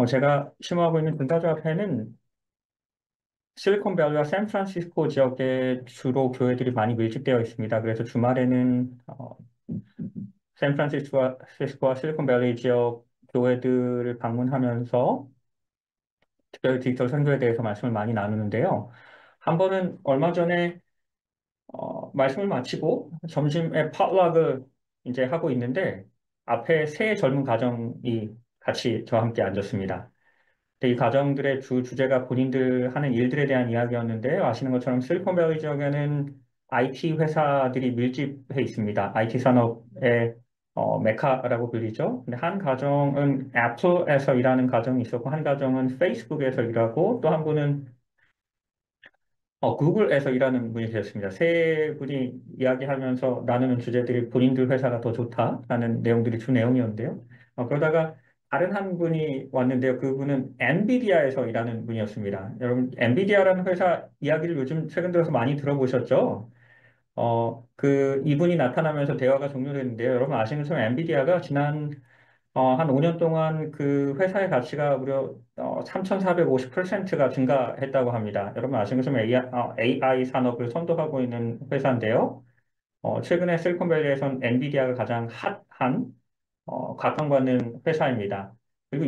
제가 심호하고 있는 군사조합회는 실리콘밸리와 샌프란시스코 지역에 주로 교회들이 많이 밀집되어 있습니다. 그래서 주말에는 샌프란시스코와 실리콘밸리 지역 교회들을 방문하면서 특별히 디지털 선교에 대해서 말씀을 많이 나누는데요. 한 번은 얼마 전에 말씀을 마치고 점심에 potluck을 이제 하고 있는데 앞에 세 젊은 가정이 같이 저와 함께 앉았습니다. 근데 이 가정들의 주 주제가 본인들 하는 일들에 대한 이야기였는데 아시는 것처럼 실리콘밸리 지역에는 IT 회사들이 밀집해 있습니다. IT 산업의 메카라고 불리죠. 근데 한 가정은 애플에서 일하는 가정이 있었고 한 가정은 페이스북에서 일하고 또 한 분은 구글에서 일하는 분이 되었습니다. 세 분이 이야기하면서 나누는 주제들이 본인들 회사가 더 좋다라는 내용들이 주 내용이었는데요. 그러다가 다른 한 분이 왔는데요. 그분은 엔비디아에서 일하는 분이었습니다. 여러분, 엔비디아라는 회사 이야기를 요즘 최근 들어서 많이 들어보셨죠? 이분이 나타나면서 대화가 종료됐는데요. 여러분 아시는 것처럼 엔비디아가 지난 한 5년 동안 그 회사의 가치가 무려 3,450%가 증가했다고 합니다. 여러분 아시는 것처럼 AI 산업을 선도하고 있는 회사인데요. 최근에 실리콘밸리에선 엔비디아가 가장 핫한 각광받는 회사입니다. 그리고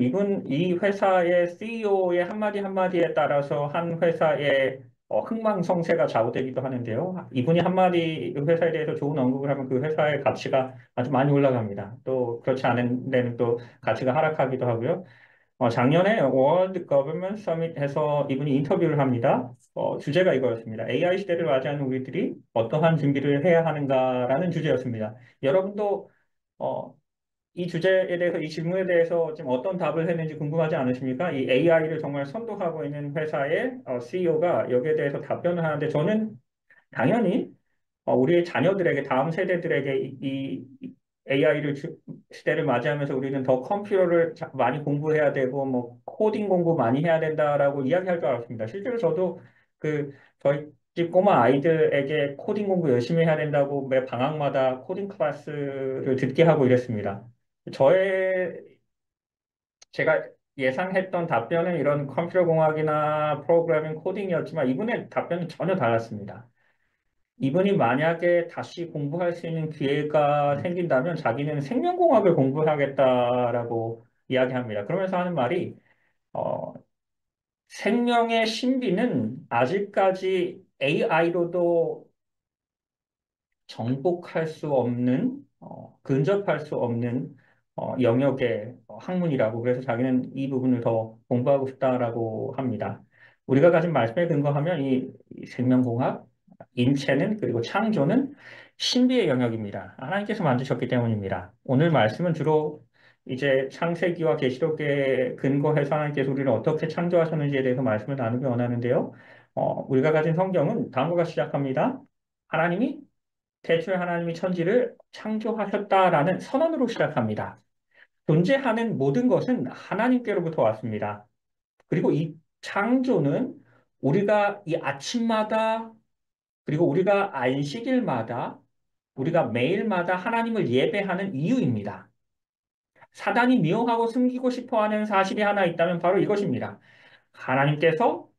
이 회사의 CEO의 한마디 한마디에 따라서 한 회사의 흥망성쇠가 좌우되기도 하는데요. 이분이 한마디 회사에 대해서 좋은 언급을 하면 그 회사의 가치가 아주 많이 올라갑니다. 또 그렇지 않은 데는 또 가치가 하락하기도 하고요. 작년에 월드 거버먼트 서밋에서 이분이 인터뷰를 합니다. 주제가 이거였습니다. AI 시대를 맞이하는 우리들이 어떠한 준비를 해야 하는가라는 주제였습니다. 여러분도 어, 이 주제에 대해서, 이 질문에 대해서 지금 어떤 답을 했는지 궁금하지 않으십니까? 이 AI를 정말 선도하고 있는 회사의 CEO가 여기에 대해서 답변을 하는데 저는 당연히 우리의 자녀들에게, 다음 세대들에게 이 AI를 시대를 맞이하면서 우리는 더 컴퓨터를 많이 공부해야 되고, 뭐, 코딩 공부 많이 해야 된다라고 이야기할 줄 알았습니다. 실제로 저도 저희 집 꼬마 아이들에게 코딩 공부 열심히 해야 된다고 매 방학마다 코딩 클래스를 듣게 하고 이랬습니다. 저의, 제가 예상했던 답변은 이런 컴퓨터 공학이나 프로그래밍 코딩이었지만 이분의 답변은 전혀 달랐습니다. 이분이 만약에 다시 공부할 수 있는 기회가 생긴다면 자기는 생명공학을 공부하겠다라고 이야기합니다. 그러면서 하는 말이 어, 생명의 신비는 아직까지 AI로도 정복할 수 없는, 근접할 수 없는 영역의 학문이라고 그래서 자기는 이 부분을 더 공부하고 싶다라고 합니다. 우리가 가진 말씀에 근거하면 이 생명공학, 인체는 그리고 창조는 신비의 영역입니다. 하나님께서 만드셨기 때문입니다. 오늘 말씀은 주로 이제 창세기와 계시록에 근거해서 하나님께서 우리를 어떻게 창조하셨는지에 대해서 말씀을 나누기 원하는데요. 우리가 가진 성경은 다음과 같이 시작합니다. 하나님이 태초에 하나님이 천지를 창조하셨다라는 선언으로 시작합니다. 존재하는 모든 것은 하나님께로부터 왔습니다. 그리고 이 창조는 우리가 이 아침마다 그리고 우리가 안식일마다 우리가 매일마다 하나님을 예배하는 이유입니다. 사단이 미워하고 숨기고 싶어 하는 사실이 하나 있다면 바로 이것입니다. 하나님께서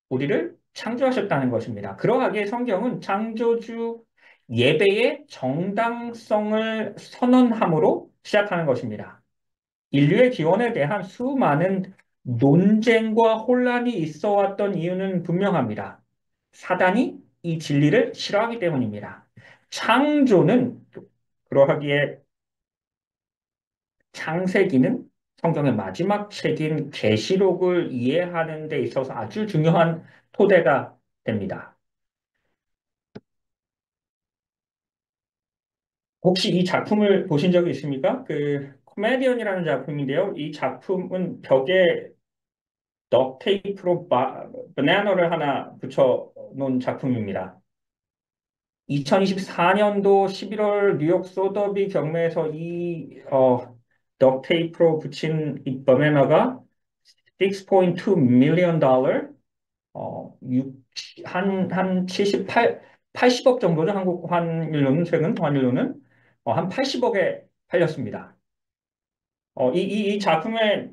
우리를 창조하셨다는 것입니다. 그러하기에 성경은 창조주 예배의 정당성을 선언함으로 시작하는 것입니다. 인류의 기원에 대한 수많은 논쟁과 혼란이 있어 왔던 이유는 분명합니다. 사단이 이 진리를 싫어하기 때문입니다. 창조는 그러하기에 창세기는 성경의 마지막 책인 계시록을 이해하는 데 있어서 아주 중요한 토대가 됩니다. 혹시 이 작품을 보신 적이 있습니까? 코미디언이라는 작품인데요. 이 작품은 벽에 덕테이프로 바나나를 하나 붙여 놓은 작품입니다. 2024년도 11월 뉴욕 소더비 경매에서 덕테이프로 붙인 이 바나나가 6.2 million 달러, 한 80억 정도죠. 한국 환율로는, 최근 환율로는, 한 80억에 팔렸습니다. 이 작품의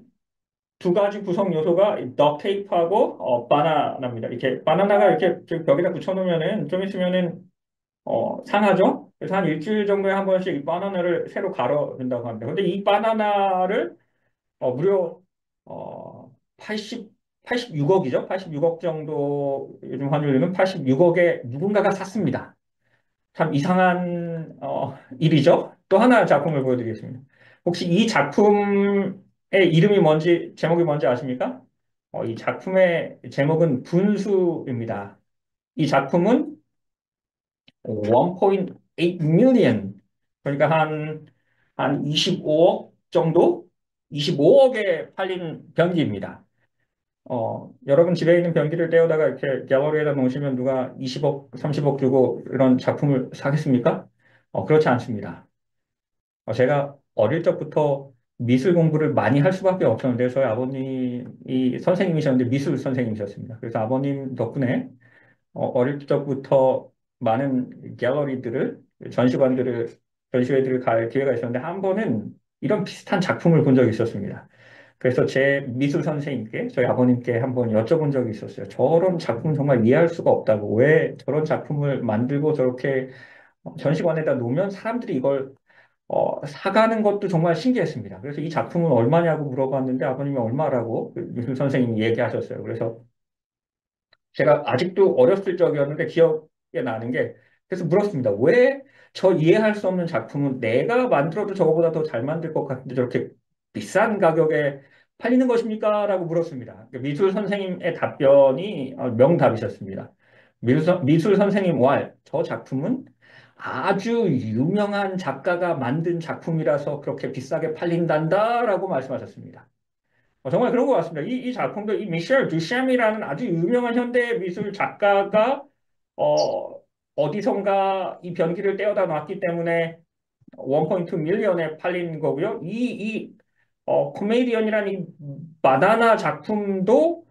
두 가지 구성 요소가 덕테이프하고 바나나입니다. 이렇게 바나나가 이렇게 저기 벽에다 붙여놓으면은 좀 있으면은 상하죠. 그래서 한 일주일 정도에 한 번씩 이 바나나를 새로 갈아준다고 합니다. 근데 이 바나나를 무려 80 86억이죠. 86억 정도 요즘 환율로는 86억에 누군가가 샀습니다. 참 이상한 일이죠. 또 하나 작품을 보여드리겠습니다. 혹시 이 작품의 이름이 뭔지, 제목이 뭔지 아십니까? 이 작품의 제목은 분수입니다. 이 작품은 1.8 million, 그러니까 한 25억 정도? 25억에 팔린 변기입니다. 여러분 집에 있는 변기를 떼어다가 이렇게 갤러리에다 놓으시면 누가 20억, 30억 주고 이런 작품을 사겠습니까? 그렇지 않습니다. 제가 어릴 적부터 미술 공부를 많이 할 수밖에 없었는데 저희 아버님이 선생님이셨는데 미술 선생님이셨습니다. 그래서 아버님 덕분에 어릴 적부터 많은 갤러리들을, 전시관들을, 전시회들을 갈 기회가 있었는데 한 번은 이런 비슷한 작품을 본 적이 있었습니다. 그래서 제 미술 선생님께, 저희 아버님께 한번 여쭤본 적이 있었어요. 저런 작품 정말 이해할 수가 없다고. 왜 저런 작품을 만들고 저렇게 전시관에다 놓으면 사람들이 이걸 사가는 것도 정말 신기했습니다. 그래서 이 작품은 얼마냐고 물어봤는데 아버님이 얼마라고 그 미술 선생님이 얘기하셨어요. 그래서 제가 아직도 어렸을 적이었는데 기억에 나는 게 그래서 물었습니다. 왜 저 이해할 수 없는 작품은 내가 만들어도 저거보다 더 잘 만들 것 같은데 저렇게 비싼 가격에 팔리는 것입니까? 라고 물었습니다. 미술 선생님의 답변이 명답이셨습니다. 미술 선생님 저 작품은 아주 유명한 작가가 만든 작품이라서 그렇게 비싸게 팔린단다라고 말씀하셨습니다. 정말 그런 것 같습니다. 이 작품도 이 미셸 두샴이라는 아주 유명한 현대 미술 작가가 어, 어디선가 이 변기를 떼어다 놨기 때문에 1.2 밀리언에 팔린 거고요. 코미디언이라는 이 바나나 작품도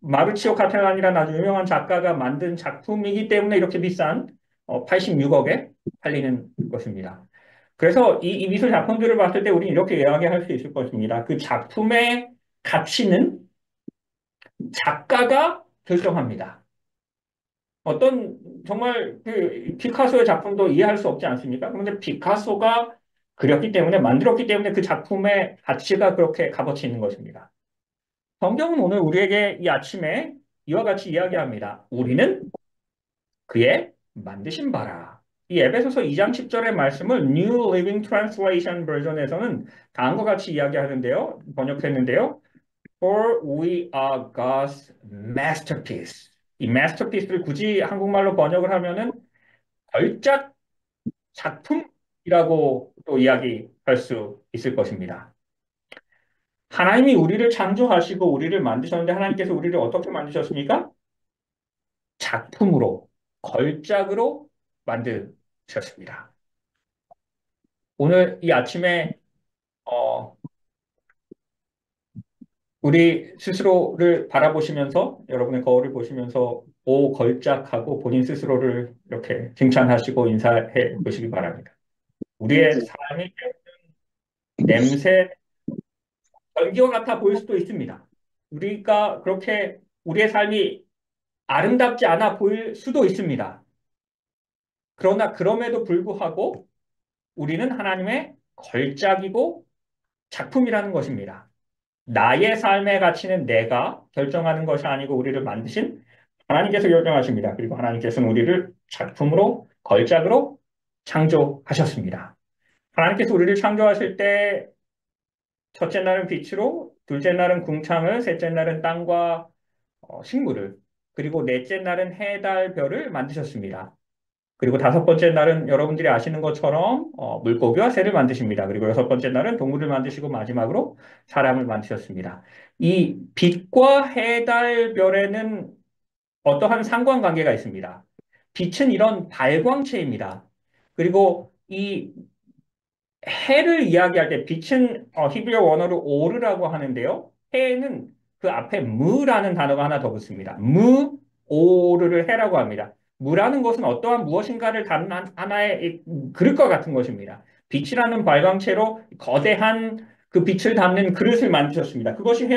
마르치오 카텔란이라는 아주 유명한 작가가 만든 작품이기 때문에 이렇게 비싼 86억에 팔리는 것입니다. 그래서 이 미술 작품들을 봤을 때 우리는 이렇게 이야기할 수 있을 것입니다. 그 작품의 가치는 작가가 결정합니다. 어떤 정말 그 피카소의 작품도 이해할 수 없지 않습니까? 그런데 피카소가 그렸기 때문에 만들었기 때문에 그 작품의 가치가 그렇게 값어치 있는 것입니다. 성경은 오늘 우리에게 이 아침에 이와 같이 이야기합니다. 우리는 그의 만드신 바라. 이 에베소서 2장 10절의 말씀을 New Living Translation 버전에서는 다음과 같이 이야기하는데요. 번역했는데요. For we are God's masterpiece. 이 masterpiece를 굳이 한국말로 번역을 하면은 걸작 작품이라고 또 이야기할 수 있을 것입니다. 하나님이 우리를 창조하시고 우리를 만드셨는데 하나님께서 우리를 어떻게 만드셨습니까? 작품으로, 걸작으로 만드셨습니다. 오늘 이 아침에 어, 우리 스스로를 바라보시면서 여러분의 거울을 보시면서 오 걸작하고 본인 스스로를 이렇게 칭찬하시고 인사해 보시기 바랍니다. 우리의 삶이 냄새, 전기와 같아 보일 수도 있습니다. 우리가 그렇게 우리의 삶이 아름답지 않아 보일 수도 있습니다. 그러나 그럼에도 불구하고 우리는 하나님의 걸작이고 작품이라는 것입니다. 나의 삶의 가치는 내가 결정하는 것이 아니고 우리를 만드신 하나님께서 결정하십니다. 그리고 하나님께서는 우리를 작품으로, 걸작으로 창조하셨습니다. 하나님께서 우리를 창조하실 때 첫째 날은 빛으로, 둘째 날은 궁창을, 셋째 날은 땅과 식물을, 그리고 넷째 날은 해, 달, 별을 만드셨습니다. 그리고 다섯 번째 날은 여러분들이 아시는 것처럼 물고기와 새를 만드십니다. 그리고 여섯 번째 날은 동물을 만드시고 마지막으로 사람을 만드셨습니다. 이 빛과 해, 달, 별에는 어떠한 상관관계가 있습니다. 빛은 이런 발광체입니다. 그리고 이 해를 이야기할 때 빛은 히브리어 원어로 오르라고 하는데요. 해는 그 앞에 무라는 단어가 하나 더 붙습니다. 오르를 해라고 합니다. 무라는 것은 어떠한 무엇인가를 담는 하나의 그릇과 같은 것입니다. 빛이라는 발광체로 거대한 그 빛을 담는 그릇을 만드셨습니다. 그것이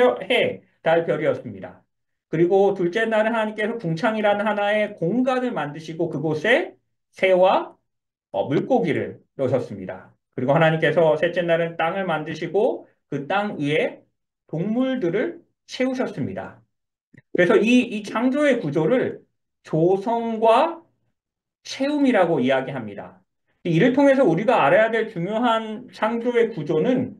달, 별이었습니다. 그리고 둘째 날은 하나님께서 궁창이라는 하나의 공간을 만드시고 그곳에 새와 물고기를 넣으셨습니다. 그리고 하나님께서 셋째 날은 땅을 만드시고 그 땅 위에 동물들을 채우셨습니다. 그래서 이 창조의 구조를 조성과 채움이라고 이야기합니다. 이를 통해서 우리가 알아야 될 중요한 창조의 구조는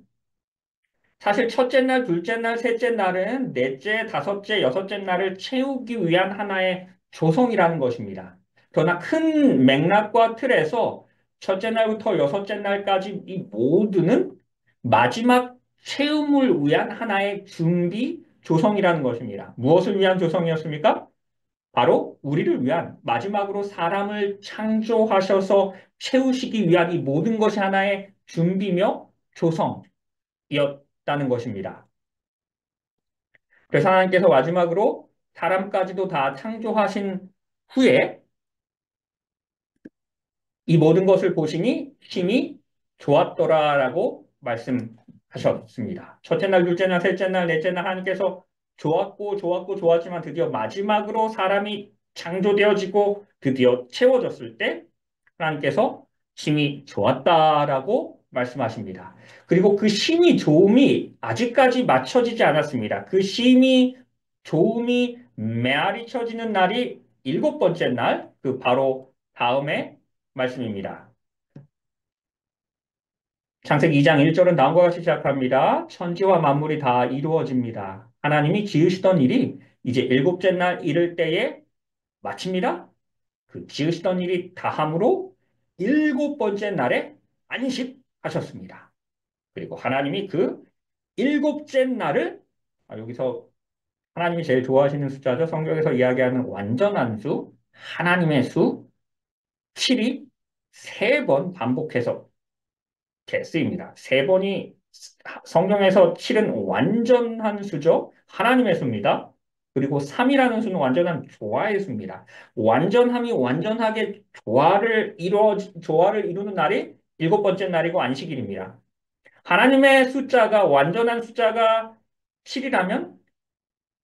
사실 첫째 날, 둘째 날, 셋째 날은 넷째, 다섯째, 여섯째 날을 채우기 위한 하나의 조성이라는 것입니다. 그러나 큰 맥락과 틀에서 첫째 날부터 여섯째 날까지 이 모두는 마지막 채움을 위한 하나의 준비, 조성이라는 것입니다. 무엇을 위한 조성이었습니까? 바로 우리를 위한 마지막으로 사람을 창조하셔서 채우시기 위한 이 모든 것이 하나의 준비며 조성이었다는 것입니다. 그래서 하나님께서 마지막으로 사람까지도 다 창조하신 후에 이 모든 것을 보시니 힘이 좋았더라라고 말씀하셨습니다. 첫째 날, 둘째 날, 셋째 날, 넷째 날 하나님께서 좋았고 좋았고 좋았지만 드디어 마지막으로 사람이 창조되어지고 드디어 채워졌을 때 하나님께서 힘이 좋았다라고 말씀하십니다. 그리고 그 힘이 좋음이 아직까지 맞춰지지 않았습니다. 그 힘이 좋음이 메아리 쳐지는 날이 일곱 번째 날, 그 바로 다음에 말씀입니다. 창세기 2장 1절은 다음과 같이 시작합니다. 천지와 만물이 다 이루어집니다. 하나님이 지으시던 일이 이제 일곱째 날 이를 때에 마칩니다. 그 지으시던 일이 다함으로 일곱 번째 날에 안식하셨습니다. 그리고 하나님이 그 일곱째 날을 여기서 하나님이 제일 좋아하시는 숫자죠. 성경에서 이야기하는 완전한 수, 하나님의 수, 7이 세 번 반복해서 쓰입니다. 세 번이 성경에서 7은 완전한 수죠. 하나님의 수입니다. 그리고 3이라는 수는 완전한 조화의 수입니다. 완전함이 완전하게 조화를 이루는 날이 일곱 번째 날이고 안식일입니다. 하나님의 숫자가 완전한 숫자가 7이라면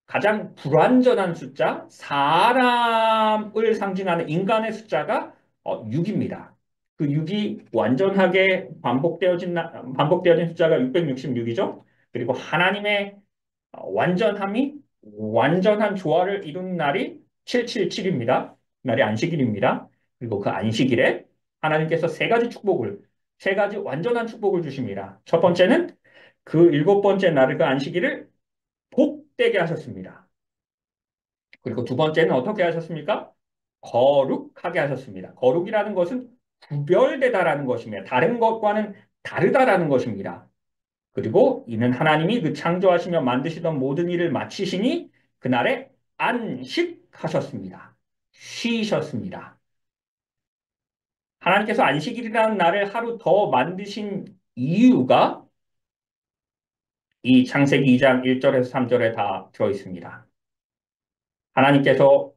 가장 불완전한 숫자, 사람을 상징하는 인간의 숫자가 6입니다. 그 6이 완전하게 반복되어진 숫자가 666이죠. 그리고 하나님의 완전함이 완전한 조화를 이루는 날이 777입니다. 날이 안식일입니다. 그리고 그 안식일에 하나님께서 세 가지 완전한 축복을 주십니다. 첫 번째는 그 일곱 번째 날을 그 안식일을 복되게 하셨습니다. 그리고 두 번째는 어떻게 하셨습니까? 거룩하게 하셨습니다. 거룩이라는 것은 구별되다라는 것입니다. 다른 것과는 다르다라는 것입니다. 그리고 이는 하나님이 그 창조하시며 만드시던 모든 일을 마치시니 그날에 안식하셨습니다. 쉬셨습니다. 하나님께서 안식일이라는 날을 하루 더 만드신 이유가 이 창세기 2장 1절에서 3절에 다 들어 있습니다. 하나님께서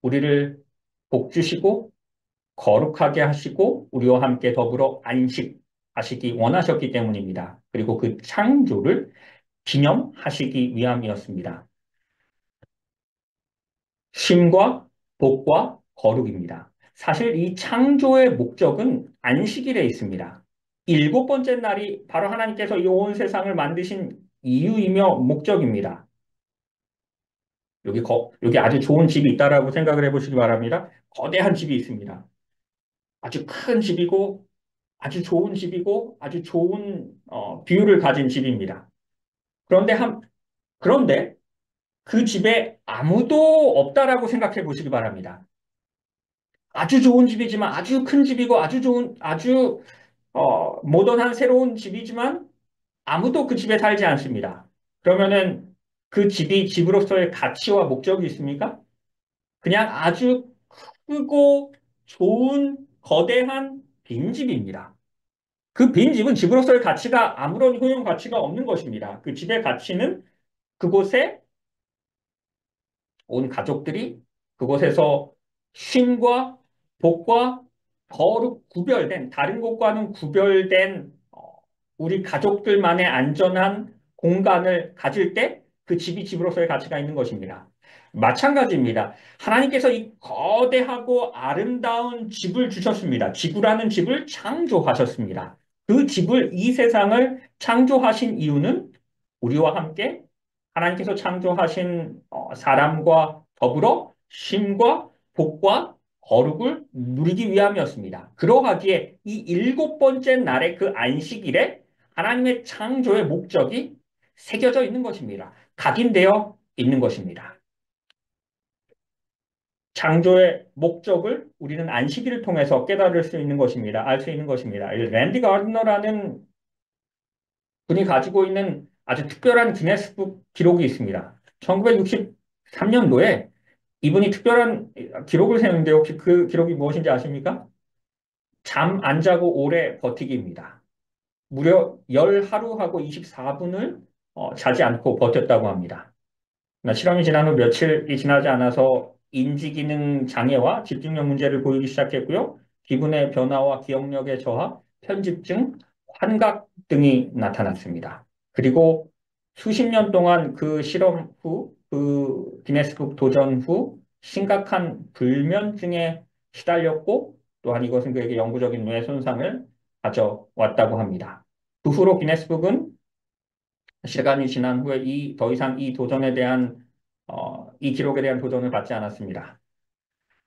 우리를 복주시고 거룩하게 하시고 우리와 함께 더불어 안식하시기 원하셨기 때문입니다. 그리고 그 창조를 기념하시기 위함이었습니다. 쉼과 복과 거룩입니다. 사실 이 창조의 목적은 안식일에 있습니다. 일곱 번째 날이 바로 하나님께서 이 온 세상을 만드신 이유이며 목적입니다. 여기 아주 좋은 집이 있다라고 생각을 해보시기 바랍니다. 거대한 집이 있습니다. 아주 큰 집이고 아주 좋은 집이고 아주 좋은 뷰를 가진 집입니다. 그런데 그런데 그 집에 아무도 없다라고 생각해 보시기 바랍니다. 아주 좋은 집이지만 아주 큰 집이고 아주 모던한 새로운 집이지만 아무도 그 집에 살지 않습니다. 그러면은 그 집이 집으로서의 가치와 목적이 있습니까? 그냥 아주 크고 좋은 거대한 빈집입니다. 그 빈집은 집으로서의 가치가 아무런 효용 가치가 없는 것입니다. 그 집의 가치는 그곳에 온 가족들이 그곳에서 쉼과 복과 거룩 구별된 다른 곳과는 구별된 우리 가족들만의 안전한 공간을 가질 때 그 집이 집으로서의 가치가 있는 것입니다. 마찬가지입니다. 하나님께서 이 거대하고 아름다운 집을 주셨습니다. 지구라는 집을 창조하셨습니다. 그 집을, 이 세상을 창조하신 이유는 우리와 함께 하나님께서 창조하신 사람과 더불어 쉼과 복과 거룩을 누리기 위함이었습니다. 그러하기에 이 일곱 번째 날의 그 안식일에 하나님의 창조의 목적이 새겨져 있는 것입니다. 각인되어 있는 것입니다. 창조의 목적을 우리는 안식일을 통해서 깨달을 수 있는 것입니다. 알 수 있는 것입니다. 랜디 가르너라는 분이 가지고 있는 아주 특별한 기네스북 기록이 있습니다. 1963년도에 이분이 특별한 기록을 세우는데 혹시 그 기록이 무엇인지 아십니까? 잠 안 자고 오래 버티기입니다. 무려 10하루하고 24분을 자지 않고 버텼다고 합니다. 실험이 지난 후 며칠이 지나지 않아서 인지기능 장애와 집중력 문제를 보이기 시작했고요. 기분의 변화와 기억력의 저하, 편집증, 환각 등이 나타났습니다. 그리고 수십 년 동안 그 실험 후, 그 기네스북 도전 후 심각한 불면증에 시달렸고 또한 이것은 그에게 영구적인 뇌 손상을 가져왔다고 합니다. 그 후로 기네스북은 시간이 지난 후에 더 이상 이 도전에 대한 이 기록에 대한 도전을 받지 않았습니다.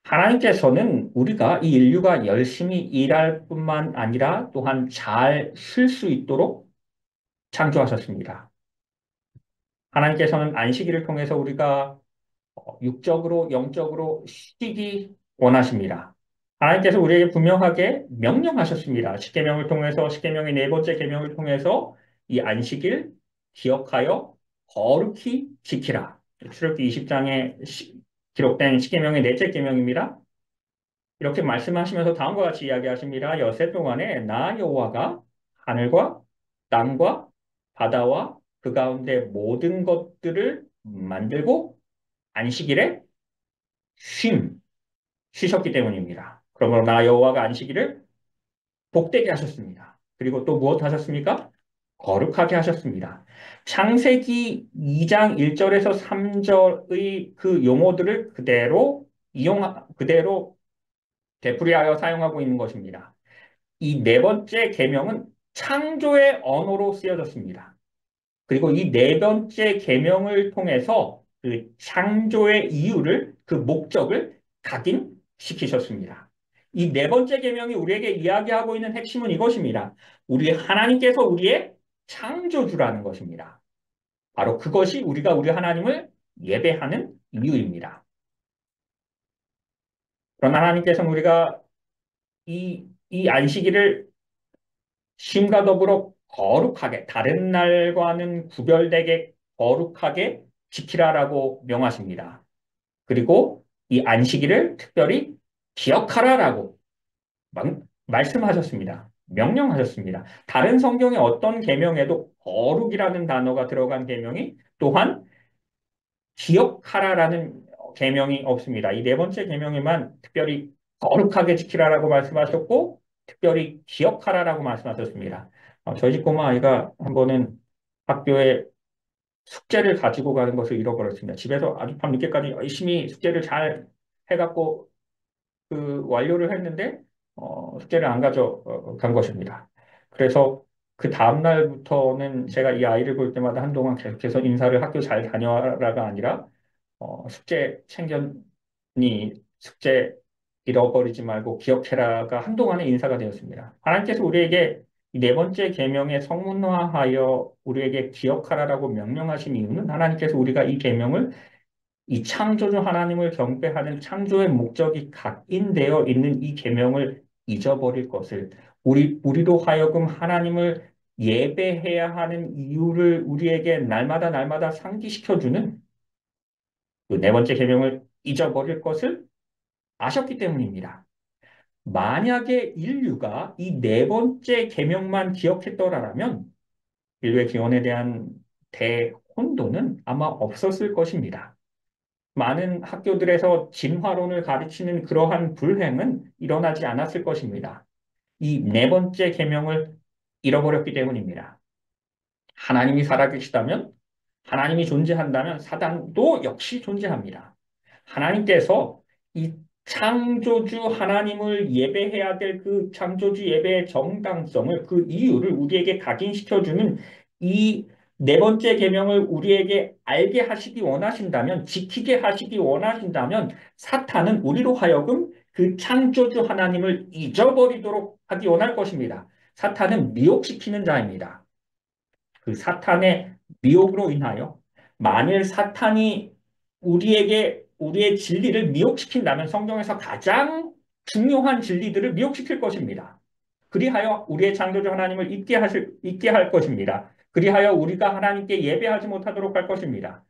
하나님께서는 우리가 이 인류가 열심히 일할 뿐만 아니라 또한 잘 쉴 수 있도록 창조하셨습니다. 하나님께서는 안식일을 통해서 우리가 육적으로 영적으로 쉬기 원하십니다. 하나님께서 우리에게 분명하게 명령하셨습니다. 십계명을 통해서 십계명의 네 번째 계명을 통해서 이 안식일 기억하여 거룩히 지키라. 출애굽기 20장에 기록된 십계명의 넷째 계명입니다. 이렇게 말씀하시면서 다음과 같이 이야기하십니다. 엿새 동안에 나 여호와가 하늘과 땅과 바다와 그 가운데 모든 것들을 만들고 안식일에 쉬셨기 때문입니다. 그러므로 나 여호와가 안식일을 복되게 하셨습니다. 그리고 또 무엇 하셨습니까? 거룩하게 하셨습니다. 창세기 2장 1절에서 3절의 그 용어들을 그대로 되풀이하여 사용하고 있는 것입니다. 이 네 번째 계명은 창조의 언어로 쓰여졌습니다. 그리고 이 네 번째 계명을 통해서 그 창조의 이유를, 그 목적을 각인시키셨습니다. 이 네 번째 계명이 우리에게 이야기하고 있는 핵심은 이것입니다. 우리 하나님께서 우리의 창조주라는 것입니다. 바로 그것이 우리가 우리 하나님을 예배하는 이유입니다. 그러나 하나님께서는 우리가 이 안식일을 쉼과 더불어 거룩하게, 다른 날과는 구별되게 거룩하게 지키라라고 명하십니다. 그리고 이 안식일을 특별히 기억하라라고 말씀하셨습니다. 명령하셨습니다. 다른 성경의 어떤 계명에도 거룩이라는 단어가 들어간 계명이 또한 기억하라라는 계명이 없습니다. 이 네 번째 계명에만 특별히 거룩하게 지키라라고 말씀하셨고 특별히 기억하라라고 말씀하셨습니다. 저희 집 꼬마 아이가 한 번은 학교에 숙제를 가지고 가는 것을 잃어버렸습니다. 집에서 아주 밤늦게까지 열심히 숙제를 잘 해갖고 그 완료를 했는데 숙제를 안 가져간 것입니다. 그래서 그 다음 날부터는 제가 이 아이를 볼 때마다 한동안 계속해서 인사를 학교 잘 다녀라가 아니라 숙제 챙겼니? 숙제 잃어버리지 말고 기억해라가 한동안의 인사가 되었습니다. 하나님께서 우리에게 이 네 번째 계명에 성문화하여 우리에게 기억하라라고 명령하신 이유는 하나님께서 우리가 이 계명을 이 창조주 하나님을 경배하는 창조의 목적이 각인되어 있는 이 계명을 잊어버릴 것을 우리로 하여금 하나님을 예배해야 하는 이유를 우리에게 날마다 날마다 상기시켜주는 그 네 번째 계명을 잊어버릴 것을 아셨기 때문입니다. 만약에 인류가 이 네 번째 계명만 기억했더라면 인류의 기원에 대한 대혼돈은 아마 없었을 것입니다. 많은 학교들에서 진화론을 가르치는 그러한 불행은 일어나지 않았을 것입니다. 이 네 번째 계명을 잃어버렸기 때문입니다. 하나님이 살아계시다면, 하나님이 존재한다면 사단도 역시 존재합니다. 하나님께서 이 창조주 하나님을 예배해야 될 그 창조주 예배의 정당성을, 그 이유를 우리에게 각인시켜주는 이 네 번째 계명을 우리에게 알게 하시기 원하신다면, 지키게 하시기 원하신다면, 사탄은 우리로 하여금 그 창조주 하나님을 잊어버리도록 하기 원할 것입니다. 사탄은 미혹시키는 자입니다. 그 사탄의 미혹으로 인하여 만일 사탄이 우리의 진리를 미혹시킨다면 성경에서 가장 중요한 진리들을 미혹시킬 것입니다. 그리하여 우리의 창조주 하나님을 잊게 할 것입니다. 그리하여 우리가 하나님께 예배하지 못하도록 할 것입니다.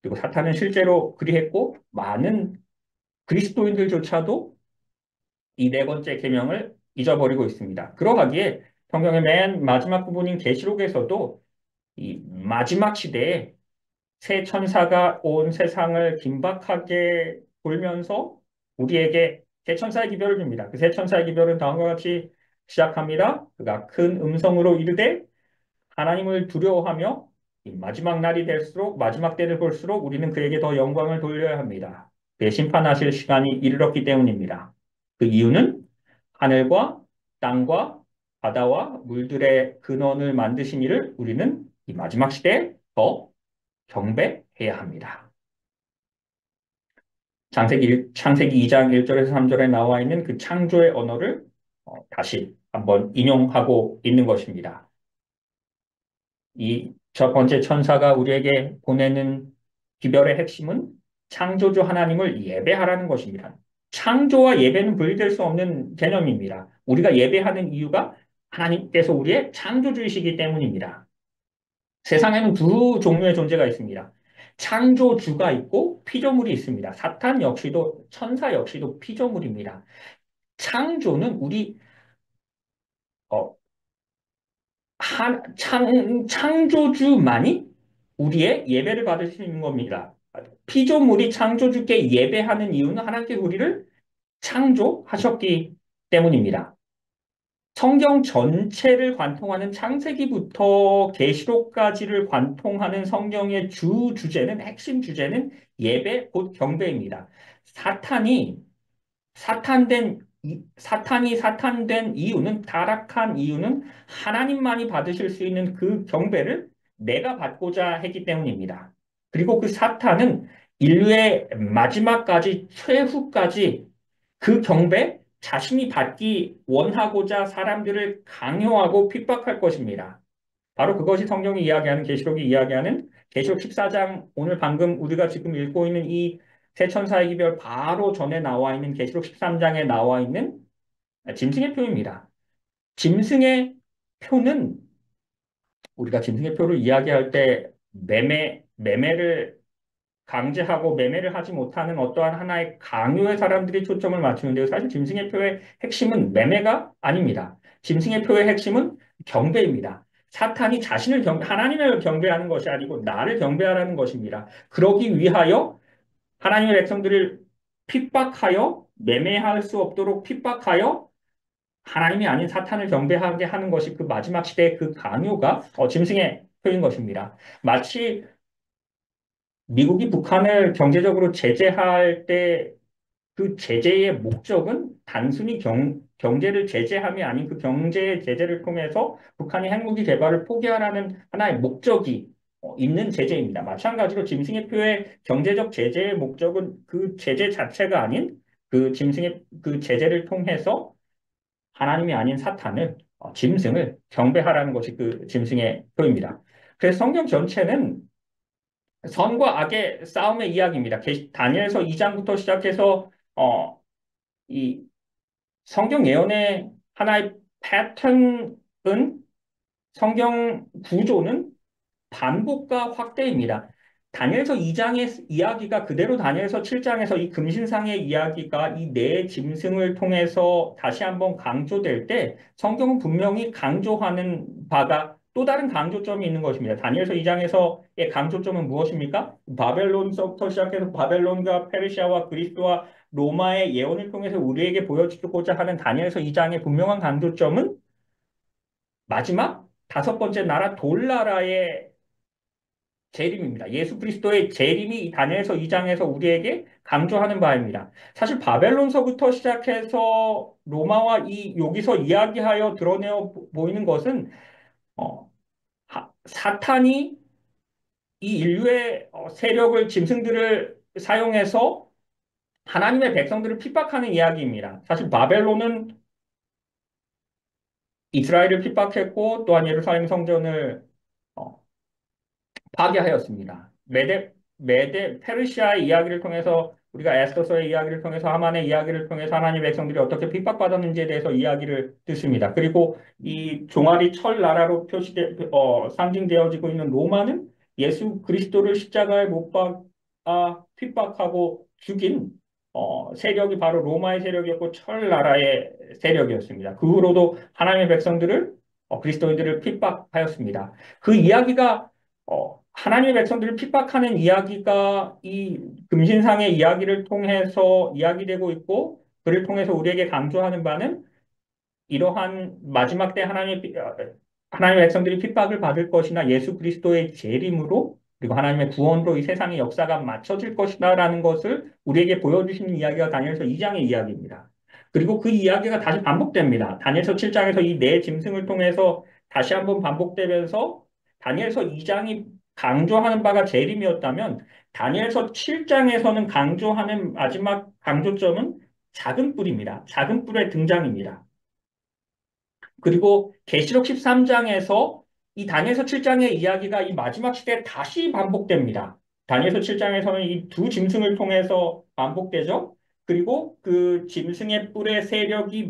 그리고 사탄은 실제로 그리했고 많은 그리스도인들조차도 이 네 번째 계명을 잊어버리고 있습니다. 그러하기에 성경의 맨 마지막 부분인 계시록에서도 이 마지막 시대에 새 천사가 온 세상을 긴박하게 돌면서 우리에게 새 천사의 기별을 줍니다. 그 새 천사의 기별은 다음과 같이 시작합니다. 그가 큰 음성으로 이르되 하나님을 두려워하며 이 마지막 날이 될수록 마지막 때를 볼수록 우리는 그에게 더 영광을 돌려야 합니다. 그의 심판하실 시간이 이르렀기 때문입니다. 그 이유는 하늘과 땅과 바다와 물들의 근원을 만드신 이를 우리는 이 마지막 시대에 더 경배해야 합니다. 창세기 2장 1절에서 3절에 나와 있는 그 창조의 언어를 다시 한번 인용하고 있는 것입니다. 이 첫 번째 천사가 우리에게 보내는 기별의 핵심은 창조주 하나님을 예배하라는 것입니다. 창조와 예배는 분리될 수 없는 개념입니다. 우리가 예배하는 이유가 하나님께서 우리의 창조주이시기 때문입니다. 세상에는 두 종류의 존재가 있습니다. 창조주가 있고 피조물이 있습니다. 사탄 역시도 천사 역시도 피조물입니다. 창조는 우리 어, 창조주만이 우리의 예배를 받을 수 있는 겁니다. 피조물이 창조주께 예배하는 이유는 하나님께서 우리를 창조하셨기 때문입니다. 성경 전체를 관통하는 창세기부터 계시록까지를 관통하는 성경의 핵심 주제는 예배 곧 경배입니다. 사탄이 사탄된 이유는 타락한 이유는 하나님만이 받으실 수 있는 그 경배를 내가 받고자 했기 때문입니다. 그리고 그 사탄은 인류의 마지막까지 최후까지 그 경배 자신이 받기 원하고자 사람들을 강요하고 핍박할 것입니다. 바로 그것이 성경이 이야기하는 계시록이 이야기하는 계시록 14장 오늘 방금 우리가 지금 읽고 있는 이 새 천사의 기별 바로 전에 나와 있는 계시록 13장에 나와 있는 짐승의 표입니다. 짐승의 표는 우리가 짐승의 표를 이야기할 때 매매를 강제하고 매매를 하지 못하는 어떠한 하나의 강요의 사람들이 초점을 맞추는데요. 사실 짐승의 표의 핵심은 매매가 아닙니다. 짐승의 표의 핵심은 경배입니다. 사탄이 하나님을 경배하는 것이 아니고 나를 경배하라는 것입니다. 그러기 위하여 하나님의 백성들을 핍박하여 매매할 수 없도록 핍박하여 하나님이 아닌 사탄을 경배하게 하는 것이 그 마지막 시대의 그 강요가 짐승의 표인 것입니다. 마치 미국이 북한을 경제적으로 제재할 때 그 제재의 목적은 단순히 경제를 제재함이 아닌 그 경제 제재를 통해서 북한이 핵무기 개발을 포기하라는 하나의 목적이 있는 제재입니다. 마찬가지로 짐승의 표의 경제적 제재의 목적은 그 제재 자체가 아닌 그 짐승의 그 제재를 통해서 하나님이 아닌 짐승을 경배하라는 것이 그 짐승의 표입니다. 그래서 성경 전체는 선과 악의 싸움의 이야기입니다. 다니엘서 2장부터 시작해서 이 성경 예언의 하나의 패턴은 성경 구조는 반복과 확대입니다. 다니엘서 2장의 이야기가 그대로 다니엘서 7장에서 이 금신상의 이야기가 이 네 짐승을 통해서 다시 한번 강조될 때 성경은 분명히 강조하는 바가 또 다른 강조점이 있는 것입니다. 다니엘서 2장에서의 강조점은 무엇입니까? 바벨론서부터 시작해서 바벨론과 페르시아와 그리스도와 로마의 예언을 통해서 우리에게 보여주고자 하는 다니엘서 2장의 분명한 강조점은 마지막 다섯 번째 나라 돌나라의 재림입니다. 예수 그리스도의 재림이 이 다니엘서 2장에서 우리에게 강조하는 바입니다. 사실 바벨론서부터 시작해서 로마와 이 여기서 이야기하여 드러내어 보이는 것은 어, 사탄이 이 인류의 세력을 짐승들을 사용해서 하나님의 백성들을 핍박하는 이야기입니다. 사실 바벨론은 이스라엘을 핍박했고 또한 예루살렘 성전을 어, 파괴하였습니다. 메데 페르시아의 이야기를 통해서 우리가 에스더서의 이야기를 통해서 하만의 이야기를 통해서 하나님의 백성들이 어떻게 핍박받았는지에 대해서 이야기를 듣습니다. 그리고 이 종아리 철 나라로 상징되어지고 있는 로마는 예수 그리스도를 십자가에 못 박아 핍박하고 죽인 세력이 바로 로마의 세력이었고 철 나라의 세력이었습니다. 그 후로도 하나님의 백성들을 그리스도인들을 핍박하였습니다. 그 이야기가 하나님의 백성들을 핍박하는 이야기가 이 금신상의 이야기를 통해서 이야기되고 있고, 그를 통해서 우리에게 강조하는 바는 이러한 마지막 때 하나님의 백성들이 핍박을 받을 것이나 예수 그리스도의 재림으로 그리고 하나님의 구원으로 이 세상의 역사가 맞춰질 것이다라는 것을 우리에게 보여주시는 이야기가 다니엘서 2장의 이야기입니다. 그리고 그 이야기가 다시 반복됩니다. 다니엘서 7장에서 이 네 짐승을 통해서 다시 한번 반복되면서 다니엘서 2장이 강조하는 바가 재림이었다면 다니엘서 7장에서는 강조하는 마지막 강조점은 작은 뿔입니다. 작은 뿔의 등장입니다. 그리고 계시록 13장에서 이 다니엘서 7장의 이야기가 이 마지막 시대에 다시 반복됩니다. 다니엘서 7장에서는 이 두 짐승을 통해서 반복되죠. 그리고 그 짐승의 뿔의 세력이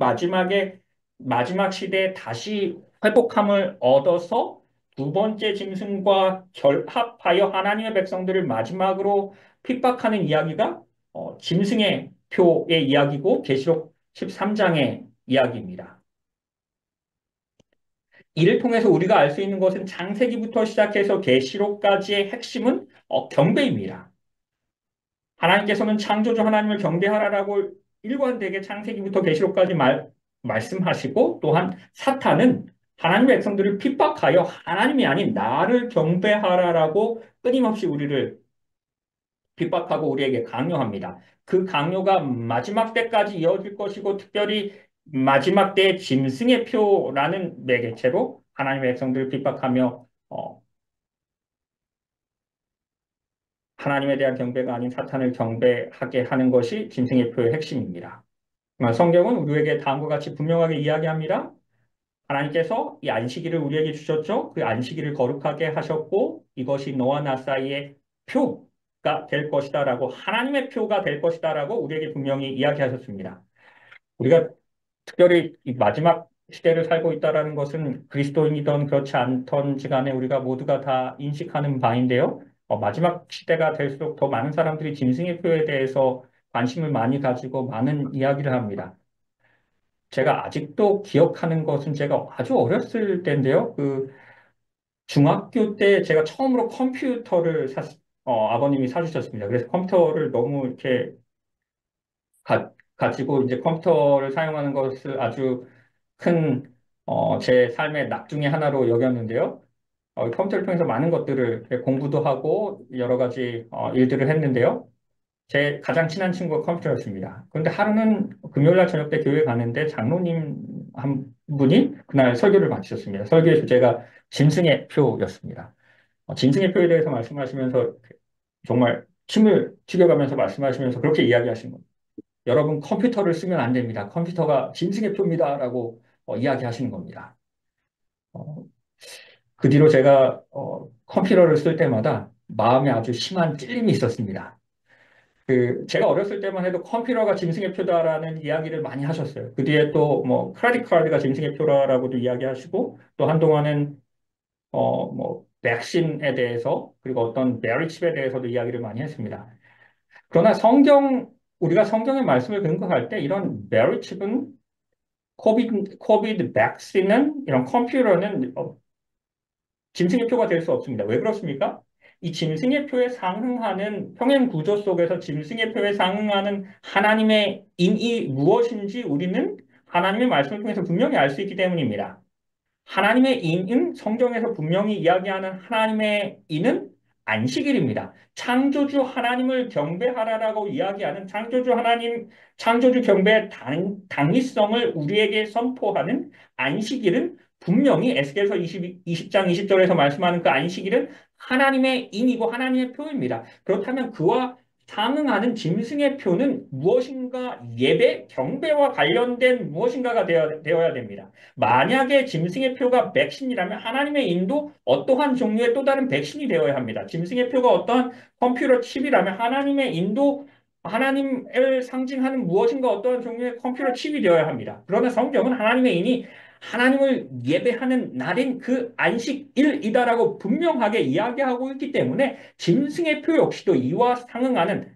마지막 시대에 다시 회복함을 얻어서 두 번째 짐승과 결합하여 하나님의 백성들을 마지막으로 핍박하는 이야기가 짐승의 표의 이야기고 계시록 13장의 이야기입니다. 이를 통해서 우리가 알 수 있는 것은 창세기부터 시작해서 계시록까지의 핵심은 경배입니다. 하나님께서는 창조주 하나님을 경배하라라고 일관되게 창세기부터 계시록까지 말씀하시고 또한 사탄은 하나님의 백성들을 핍박하여 하나님이 아닌 나를 경배하라라고 끊임없이 우리를 핍박하고 우리에게 강요합니다. 그 강요가 마지막 때까지 이어질 것이고 특별히 마지막 때의 짐승의 표라는 매개체로 하나님의 백성들을 핍박하며 하나님에 대한 경배가 아닌 사탄을 경배하게 하는 것이 짐승의 표의 핵심입니다. 성경은 우리에게 다음과 같이 분명하게 이야기합니다. 하나님께서 이 안식일을 우리에게 주셨죠. 그 안식일을 거룩하게 하셨고 이것이 너와 나 사이의 표가 될 것이다라고 하나님의 표가 될 것이다라고 우리에게 분명히 이야기하셨습니다. 우리가 특별히 이 마지막 시대를 살고 있다라는 것은 그리스도인이든 그렇지 않던지 간에 우리가 모두가 다 인식하는 바인데요. 마지막 시대가 될수록 더 많은 사람들이 짐승의 표에 대해서 관심을 많이 가지고 많은 이야기를 합니다. 제가 아직도 기억하는 것은 제가 아주 어렸을 때인데요. 그 중학교 때 제가 처음으로 컴퓨터를 아버님이 사주셨습니다. 그래서 컴퓨터를 너무 이렇게 가지고 이제 컴퓨터를 사용하는 것을 아주 큰, 제 삶의 낙 중에 하나로 여겼는데요. 컴퓨터를 통해서 많은 것들을 공부도 하고 여러 가지 일들을 했는데요. 제 가장 친한 친구가 컴퓨터였습니다. 그런데 하루는 금요일 날 저녁 때 교회 가는데 장로님 한 분이 그날 설교를 마치셨습니다. 설교의 주제가 짐승의 표였습니다. 짐승의 표에 대해서 말씀하시면서 정말 침을 튀겨가면서 말씀하시면서 그렇게 이야기하신 겁니다. 여러분 컴퓨터를 쓰면 안 됩니다. 컴퓨터가 짐승의 표입니다라고 이야기하시는 겁니다. 어, 그 뒤로 제가 컴퓨터를 쓸 때마다 마음에 아주 심한 찔림이 있었습니다. 제가 어렸을 때만 해도 컴퓨터가 짐승의 표다라는 이야기를 많이 하셨어요. 그 뒤에 또 뭐 크레딧 카드가 짐승의 표라고도 이야기하시고 또 한동안은 백신에 대해서 그리고 어떤 베리칩에 대해서도 이야기를 많이 했습니다. 그러나 우리가 성경의 말씀을 근거할 때 이런 베리칩은 코비드 백신은 이런 컴퓨터는 짐승의 표가 될 수 없습니다. 왜 그렇습니까? 이 짐승의 표에 상응하는 평행 구조 속에서 짐승의 표에 상응하는 하나님의 인이 무엇인지 우리는 하나님의 말씀을 통해서 분명히 알 수 있기 때문입니다. 하나님의 인은 성경에서 분명히 이야기하는 하나님의 인은 안식일입니다. 창조주 하나님을 경배하라라고 이야기하는 창조주 하나님, 창조주 경배의 당위성을 우리에게 선포하는 안식일은 분명히 에스겔서 20장 20절에서 말씀하는 그 안식일은 하나님의 인이고 하나님의 표입니다. 그렇다면 그와 상응하는 짐승의 표는 무엇인가 예배, 경배와 관련된 무엇인가가 되어야 됩니다. 만약에 짐승의 표가 백신이라면 하나님의 인도 어떠한 종류의 또 다른 백신이 되어야 합니다. 짐승의 표가 어떠한 컴퓨터 칩이라면 하나님의 인도 하나님을 상징하는 무엇인가 어떠한 종류의 컴퓨터 칩이 되어야 합니다. 그러나 성경은 하나님의 인이 하나님을 예배하는 날인 그 안식일이다라고 분명하게 이야기하고 있기 때문에 짐승의 표 역시도 이와 상응하는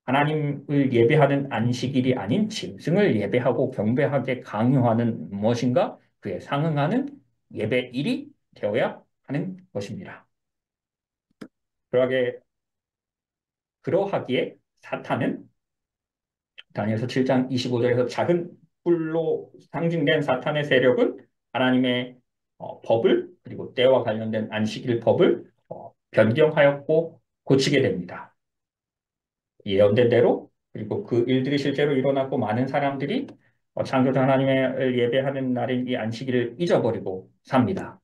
하나님을 예배하는 안식일이 아닌 짐승을 예배하고 경배하게 강요하는 무엇인가 그에 상응하는 예배일이 되어야 하는 것입니다. 그러하기에 사탄은 다니엘서 7장 25절에서 작은 뿔로 상징된 사탄의 세력은 하나님의 법을 그리고 때와 관련된 안식일 법을 변경하였고 고치게 됩니다. 예언된 대로 그리고 그 일들이 실제로 일어났고 많은 사람들이 창조주 하나님을 예배하는 날인 이 안식일을 잊어버리고 삽니다.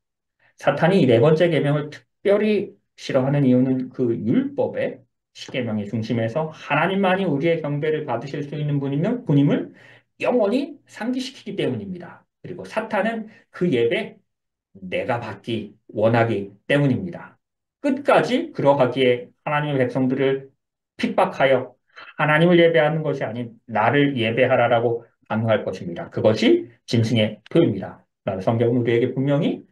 사탄이 이 네 번째 계명을 특별히 싫어하는 이유는 그 율법의 십계명의 중심에서 하나님만이 우리의 경배를 받으실 수 있는 분임을 영원히 상기시키기 때문입니다. 그리고 사탄은 그 예배 내가 받기 원하기 때문입니다. 끝까지 그러하기에 하나님의 백성들을 핍박하여 하나님을 예배하는 것이 아닌 나를 예배하라라고 강요할 것입니다. 그것이 짐승의 표입니다. 나는 성경은 우리에게 분명히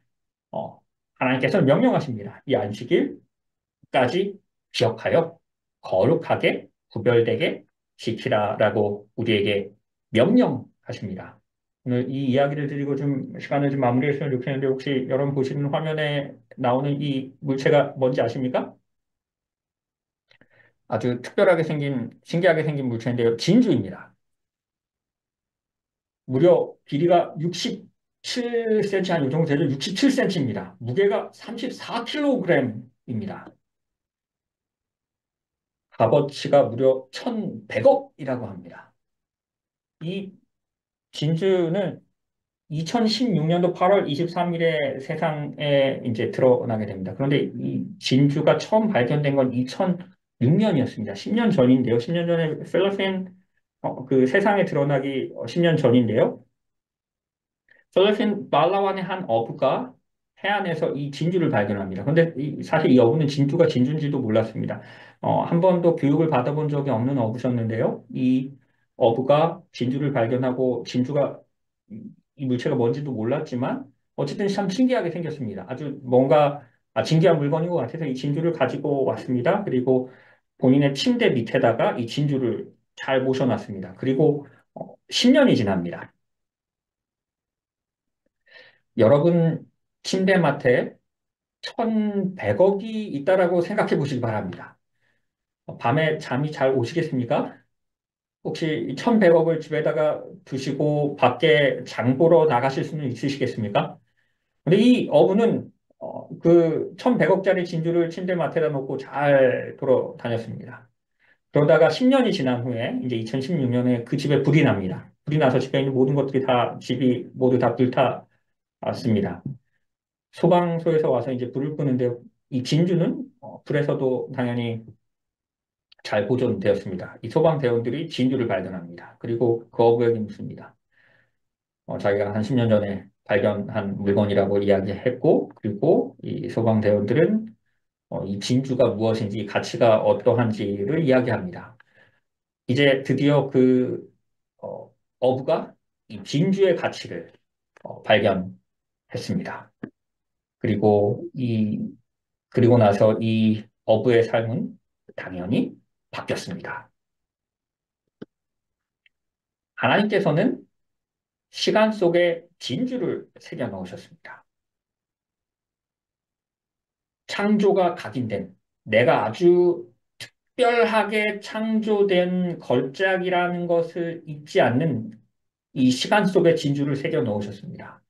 하나님께서 명령하십니다. 이 안식일까지 기억하여 거룩하게 구별되게 지키라라고 우리에게 명령하십니다. 오늘 이 이야기를 드리고 좀 시간을 좀 마무리했으면 좋겠는데 혹시 여러분 보시는 화면에 나오는 이 물체가 뭔지 아십니까? 아주 특별하게 생긴, 신기하게 생긴 물체인데요. 진주입니다. 무려 길이가 67cm 한 이 정도 되죠. 67cm입니다. 무게가 34kg입니다. 값어치가 무려 1,100억이라고 합니다. 이 진주는 2016년도 8월 23일에 세상에 이제 드러나게 됩니다. 그런데 이 진주가 처음 발견된 건 2006년이었습니다. 10년 전인데요. 10년 전에 필리핀 그 세상에 드러나기 10년 전인데요. 필리핀 발라완의 한 어부가 해안에서 이 진주를 발견합니다. 그런데 사실 이 어부는 진주가 진주인지도 몰랐습니다. 한 번도 교육을 받아본 적이 없는 어부셨는데요. 이 어부가 진주를 발견하고 진주가 이 물체가 뭔지도 몰랐지만 어쨌든 참 신기하게 생겼습니다. 아주 뭔가 진귀한 물건인 것 같아서 이 진주를 가지고 왔습니다. 그리고 본인의 침대 밑에다가 이 진주를 잘 모셔놨습니다. 그리고 10년이 지납니다. 여러분 침대맡에 1,100억이 있다라고 생각해 보시기 바랍니다. 밤에 잠이 잘 오시겠습니까? 혹시 1,100억을 집에다가 두시고 밖에 장 보러 나가실 수는 있으시겠습니까? 근데 이 어부는 그 1,100억짜리 진주를 침대맡에다 놓고 잘 돌아다녔습니다. 그러다가 10년이 지난 후에 이제 2016년에 그 집에 불이 납니다. 불이 나서 집에 있는 모든 것들이 다 집이 모두 다 불탔습니다. 소방서에서 와서 이제 불을 끄는데 이 진주는 불에서도 당연히 잘 보존되었습니다. 이 소방대원들이 진주를 발견합니다. 그리고 그 어부에게 묻습니다. 자기가 한 10년 전에 발견한 물건이라고 이야기했고, 그리고 이 소방대원들은 이 진주가 무엇인지, 가치가 어떠한지를 이야기합니다. 이제 드디어 그 어부가 이 진주의 가치를 발견했습니다. 그리고 그리고 나서 이 어부의 삶은 당연히 바뀌었습니다. 하나님께서는 시간 속에 진주를 새겨 넣으셨습니다. 창조가 각인된 내가 아주 특별하게 창조된 걸작이라는 것을 잊지 않는 이 시간 속에 진주를 새겨 넣으셨습니다.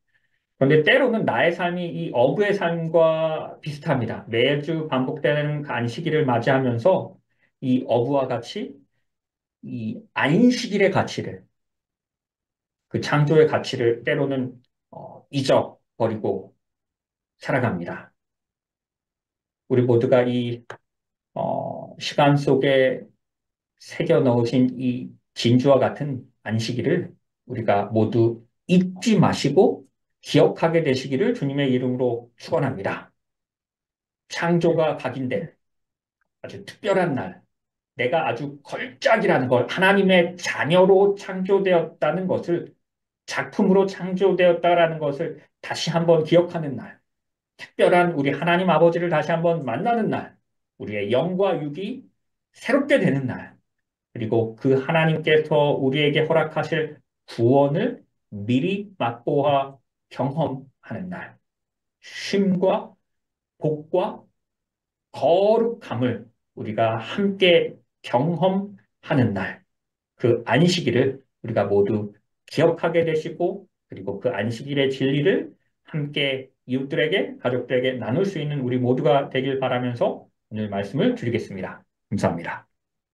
그런데 때로는 나의 삶이 이 어부의 삶과 비슷합니다. 매주 반복되는 그 안식일을 맞이하면서 이 어부와 같이 이 안식일의 가치를, 그 창조의 가치를 때로는 잊어버리고 살아갑니다. 우리 모두가 이 시간 속에 새겨 넣으신 이 진주와 같은 안식일을 우리가 모두 잊지 마시고 기억하게 되시기를 주님의 이름으로 축원합니다. 창조가 각인된 아주 특별한 날, 내가 아주 걸작이라는 걸 하나님의 자녀로 창조되었다는 것을 작품으로 창조되었다라는 것을 다시 한번 기억하는 날, 특별한 우리 하나님 아버지를 다시 한번 만나는 날, 우리의 영과 육이 새롭게 되는 날, 그리고 그 하나님께서 우리에게 허락하실 구원을 미리 맛보아 경험하는 날, 쉼과 복과 거룩함을 우리가 함께 경험하는 날, 그 안식일을 우리가 모두 기억하게 되시고, 그리고 그 안식일의 진리를 함께 이웃들에게, 가족들에게 나눌 수 있는 우리 모두가 되길 바라면서 오늘 말씀을 드리겠습니다. 감사합니다.